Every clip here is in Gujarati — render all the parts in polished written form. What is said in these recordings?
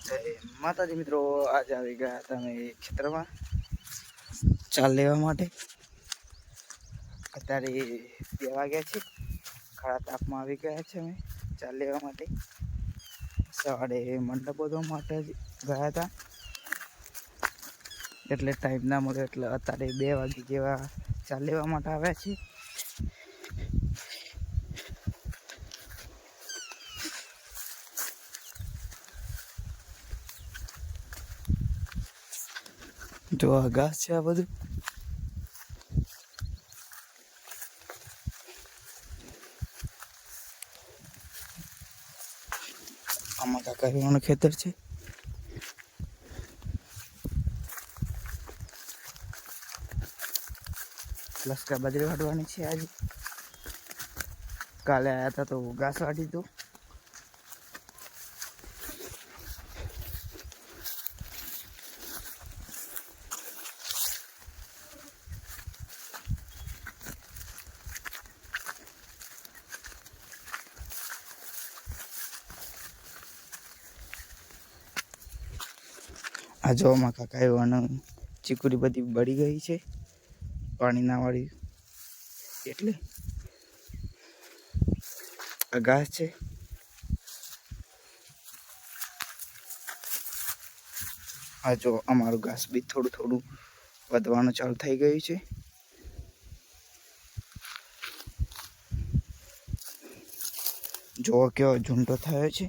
માતાજી મિત્રો, આજે આવી ગયા હતા અમે ખેતરમાં ચાલ લેવા માટે. અત્યારે 2 વાગ્યા છે. ખરા તાપમાં આવી ગયા છે અમે ચાલ લેવા માટે. સવારે મંડપ બધવા માટે ગયા હતા એટલે ટાઈમ ના મળ્યો, એટલે અત્યારે 2 વાગે જેવા ચાલ લેવા માટે આવ્યા છીએ. જો આ ઘાસ છે, આ બધું આમાં કાકાનું ખેતર છે. લસકા બાજરી વાટવાની છે આજે. કાલે આવ્યા હતા તો ઘાસ વાટી હતું. આ જોવામાં કાકા એવાનું ચીકુરી બધી બળી ગઈ છે પાણી ના વાળી, એટલે આ ઘાસ છે. આ જો અમારું ઘાસ બી થોડું થોડું વધવાનું ચાલુ થઈ ગયું છે. જો કેવો ઝૂંટો થયો છે.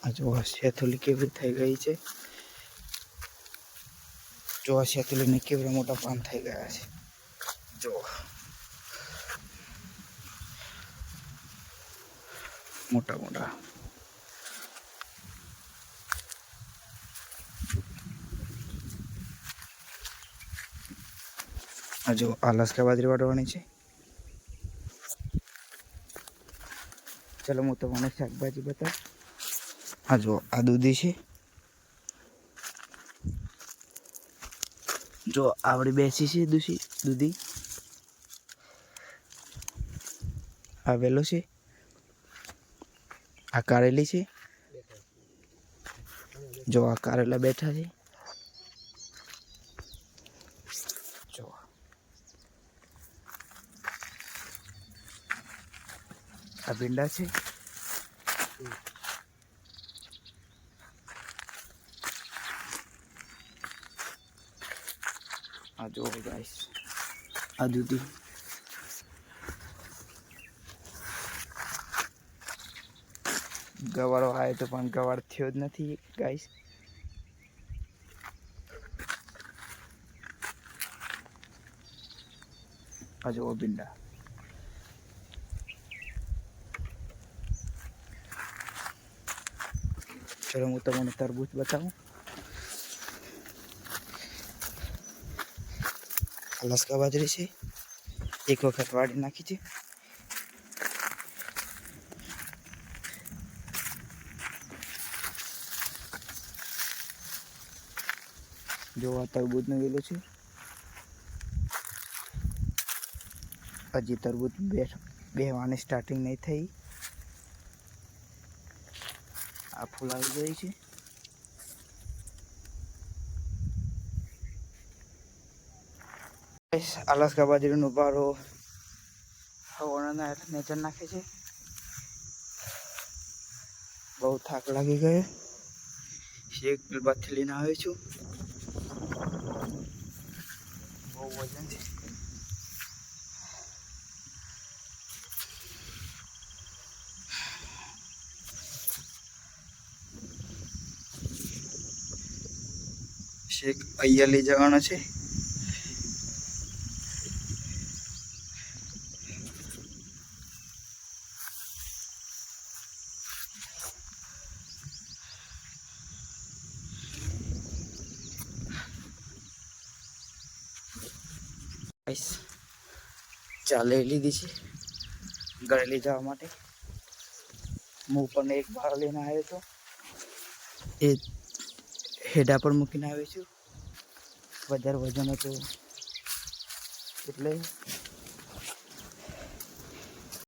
આ જો શેતુલી કેવી થઈ ગઈ છે. જો શેતુલીને કેવડા મોટા પાન થઈ ગયા છે. જો મોટા મોટા. આ જો આ લસકા બાજરી વાટવાની છે. ચલો હું તમને શાકભાજી બતાવું. આ જો આ દૂધી છે. જો આવડી બેસી છે દૂધી. આ વેલો છે. આ કારેલી છે. જો આ કારેલા બેઠા છે. જો આ ભીંડા છે. આ જો ગાઈસ આ દૂધી. ગવાળો આવ્યો તો પણ ગવાળ થયો જ નથી ગાઈસ. આ જો ભીંડા. ચલો હું તમને તરબૂચ બતાવું. લસકા બાજરી છે, એક વખત વાળી નાખી છે. જો આ તરબૂચ નો વેલો છે. હજી તરબૂચ બેહવાની સ્ટાર્ટિંગ નહીં થઈ. આ ફૂલ આવી ગઈ છે. આ લસકા બાજરીનો બારો હવાના નેચર નાખે છે. બહુ થાક લાગી ગયો. એક બાથી લઈને આવ્યો છું. બહુ વજન છે. શેક અહીંયા લઈ જવાનો છે. ચાલે લીધી છે ઘરે લઈ જવા માટે. હું પણ એક ભાર લઈને આવ્યો હતો. એ હેડા પર મૂકીને આવી છું. વધારે વજન હતું એટલે